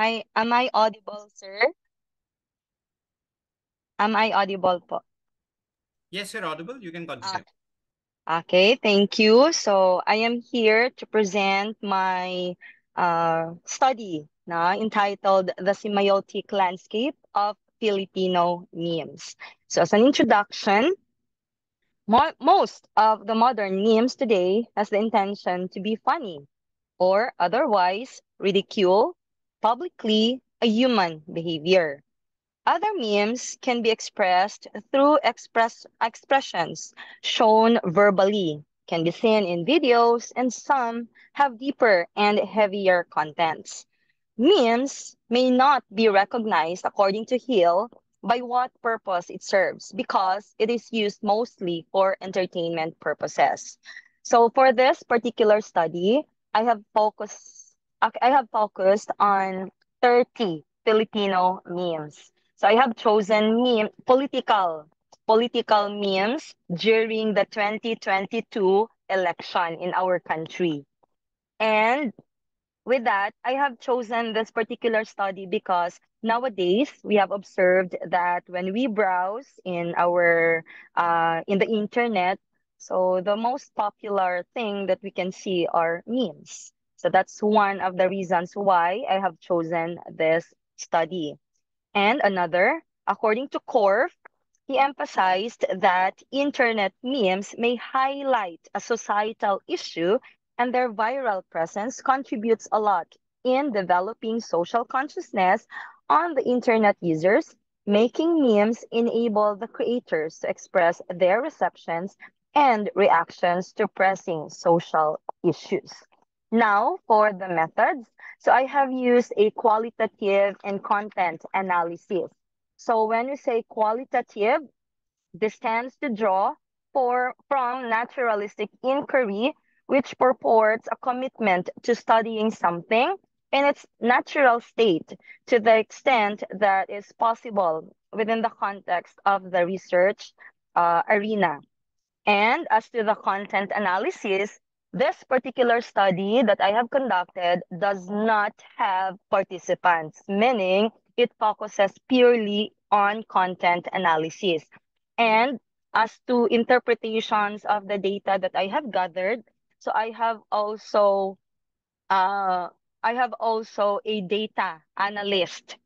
Am I audible, sir? Am I audible po? Yes, you're audible. You can Ah, continue. okay, thank you. So I am here to present my study entitled The Semiotic Landscape of Filipino Memes. So as an introduction, most of the modern memes today has the intention to be funny or otherwise ridicule publicly a human behavior. Other memes can be expressed through expressions shown verbally, can be seen in videos, and some have deeper and heavier contents. Memes may not be recognized according to Hill by what purpose it serves because it is used mostly for entertainment purposes. So for this particular study, I have focused on 30 Filipino memes. So I have chosen political memes during the 2022 election in our country. And with that, I have chosen this particular study because nowadays we have observed that when we browse in the internet, so the most popular thing that we can see are memes. So that's one of the reasons why I have chosen this study. And another, according to Korf, he emphasized that internet memes may highlight a societal issue and their viral presence contributes a lot in developing social consciousness on the internet users, making memes enable the creators to express their receptions and reactions to pressing social issues. Now, for the methods. So I have used a qualitative and content analysis. So when we say qualitative, this tends to draw from naturalistic inquiry, which purports a commitment to studying something in its natural state to the extent that is possible within the context of the research arena. And as to the content analysis, this particular study that I have conducted does not have participants, meaning it focuses purely on content analysis. And as to interpretations of the data that I have gathered, so uh, I have also a data analyst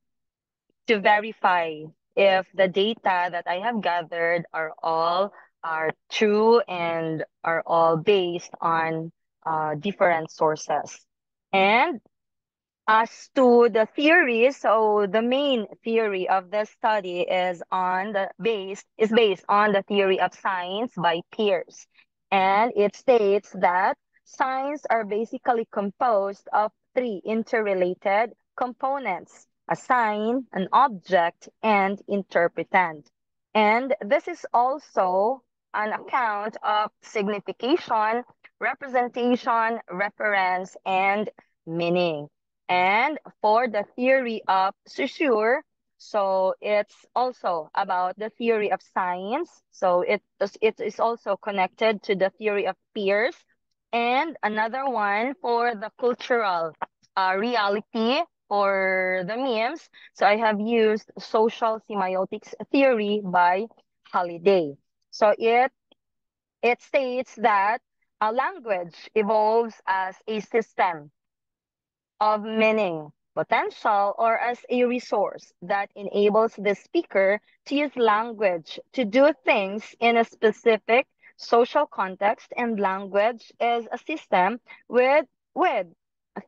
to verify if the data that I have gathered are true and are all based on different sources. And as to the theory, so the main theory of this study is based on the theory of signs by Peirce. And it states that signs are basically composed of three interrelated components: a sign, an object, and interpretant. And this is also an account of signification, representation, reference, and meaning. And for the theory of Saussure, so it's also about the theory of science. So it is also connected to the theory of Peirce. And another one for the cultural reality for the memes. So I have used social semiotics theory by Halliday. So it states that a language evolves as a system of meaning, potential, or as a resource that enables the speaker to use language to do things in a specific social context. And language is a system with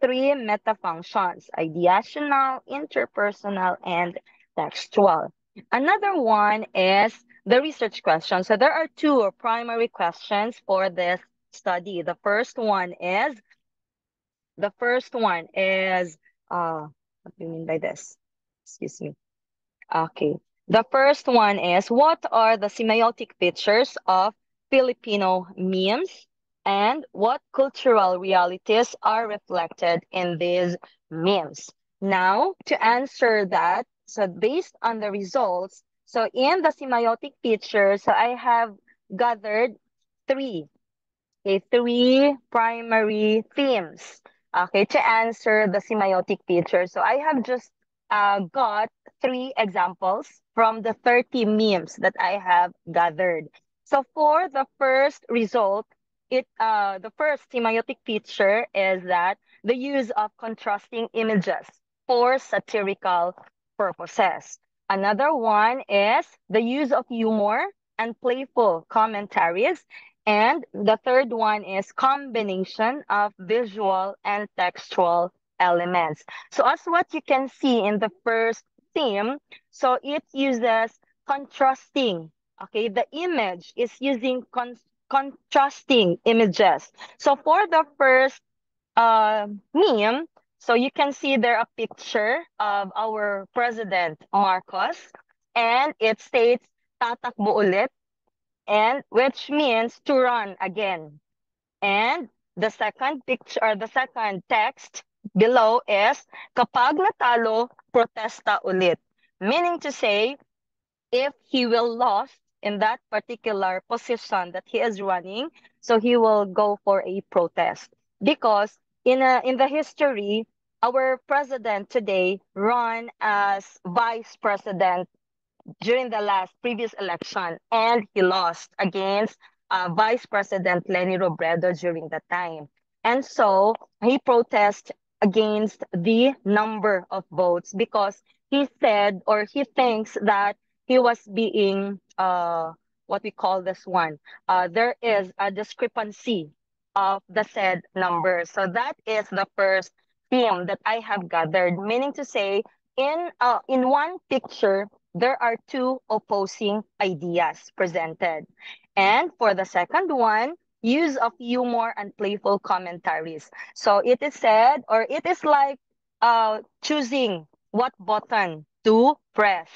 three meta functions: ideational, interpersonal, and textual. Another one is the research question. So there are two primary questions for this study. The first one is, what do you mean by this? Excuse me. Okay. The first one is, what are the semiotic features of Filipino memes and what cultural realities are reflected in these memes? Now, to answer that, so based on the results, so in the semiotic features, so I have gathered three, three primary themes. Okay, to answer the semiotic feature. So I have just got three examples from the 30 memes that I have gathered. So for the first result, the first semiotic feature is that the use of contrasting images for satirical purposes. Another one is the use of humor and playful commentaries, and the third one is combination of visual and textual elements. So as what you can see in the first theme, so it uses contrasting. Okay, the image is using contrasting images. So for the first meme, so you can see there a picture of our President Marcos, and it states tatakbo ulit, and which means to run again. And the second picture or the second text below is kapag natalo, protesta ulit. Meaning to say, if he will lost in that particular position that he is running, so he will go for a protest. Because in the history, our president today run as vice president during the last previous election, and he lost against Vice President Leni Robredo during that time. And so he protested against the number of votes because he said, or he thinks that he was being what we call this one. There is a discrepancy of the said number. So that is the first theme that I have gathered, meaning to say, in one picture there are two opposing ideas presented. And for the second one, use of humor and playful commentaries. So it is said, or it is like choosing what button to press.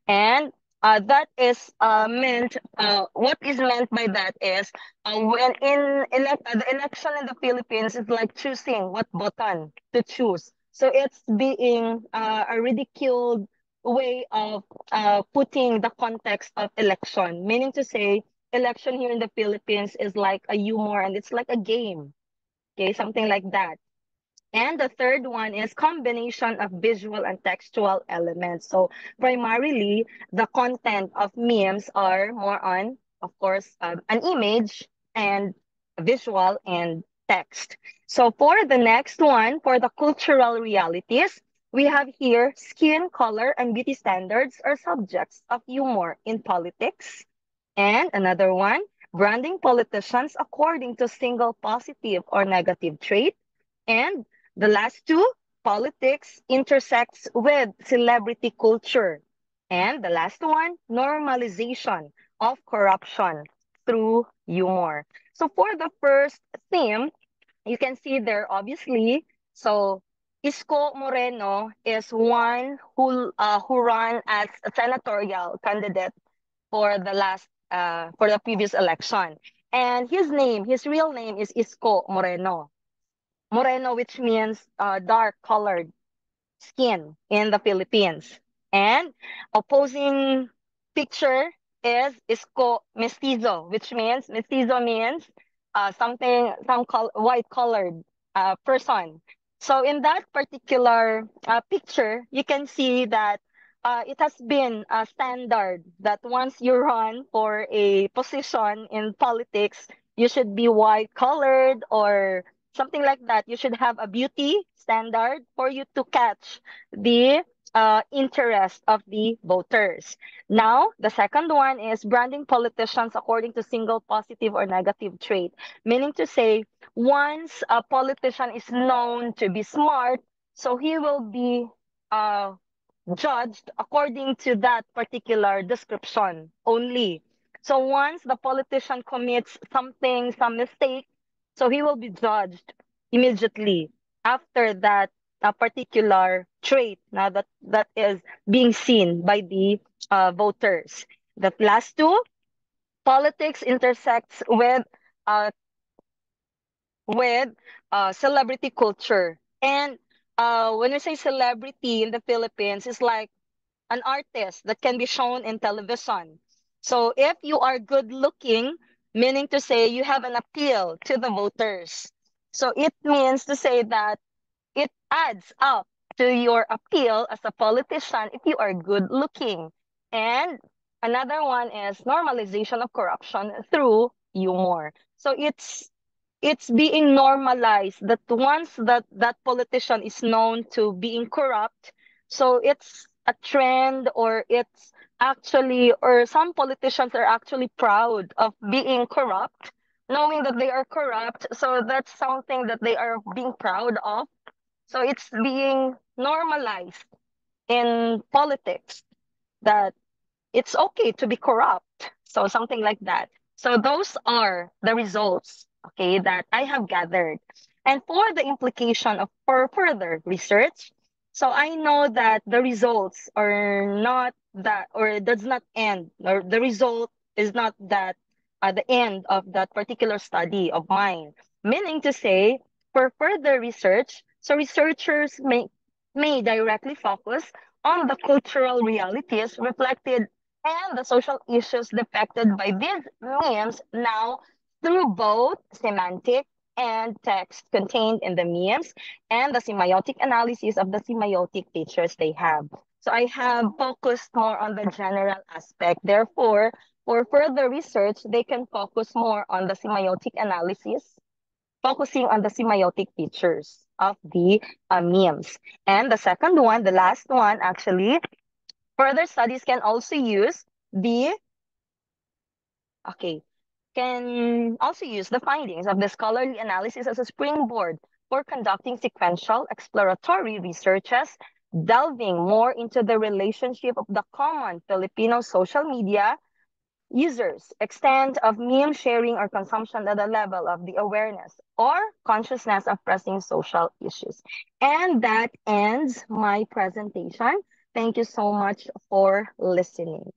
And that is what is meant by that is when the election in the Philippines is like choosing what button to choose. So it's being a ridiculed way of putting the context of election, meaning to say, election here in the Philippines is like a humor and it's like a game, okay, something like that. And the third one is combination of visual and textual elements. So primarily, the content of memes are more on, of course, an image and visual and text. So for the next one, for the cultural realities, we have here skin color and beauty standards are subjects of humor in politics. And another one, branding politicians according to single positive or negative trait. And the last two, politics intersects with celebrity culture. And the last one, normalization of corruption through humor. So for the first theme, you can see there obviously. So Isko Moreno is one who ran as a senatorial candidate for the for the previous election. And his real name is Isko Moreno. Moreno, which means dark colored skin in the Philippines. And opposing picture is Isko Mestizo, which means mestizo means white colored person. So in that particular picture, you can see that it has been a standard that once you run for a position in politics, you should be white colored or something like that. You should have a beauty standard for you to catch the interest of the voters. Now, the second one is branding politicians according to single positive or negative trait, meaning to say, once a politician is known to be smart, so he will be uh, judged according to that particular description only. So once the politician commits something, some mistake, so he will be judged immediately after that particular trait now that is being seen by the voters. The last two, politics intersects uh, with celebrity culture. And when we say celebrity in the Philippines, it's like an artist that can be shown in television. So if you are good looking, meaning to say you have an appeal to the voters. So it means to say that it adds up to your appeal as a politician if you are good looking. And another one is normalization of corruption through humor. So it's being normalized that once that politician is known to being corrupt, so it's a trend, or it's actually, or some politicians are actually proud of being corrupt, knowing that they are corrupt, so that's something that they are being proud of, so it's being normalized in politics that it's okay to be corrupt. So something like that. So those are the results, okay, that I have gathered. And for the implication of for further research, so I know that the results are not that, or it does not end, or the result is not that at the end of that particular study of mine. Meaning to say, for further research, so researchers may directly focus on the cultural realities reflected and the social issues depicted by these memes now through both semantic and text contained in the memes and the semiotic analysis of the semiotic features they have. So I have focused more on the general aspect. Therefore, for further research, they can focus more on the semiotic analysis, focusing on the semiotic features of the memes. And the second one, the last one actually, further studies can also use the okay, can also use the findings of the scholarly analysis as a springboard for conducting sequential exploratory researches, delving more into the relationship of the common Filipino social media users, extent of meme sharing or consumption at the level of the awareness or consciousness of pressing social issues. And that ends my presentation. Thank you so much for listening.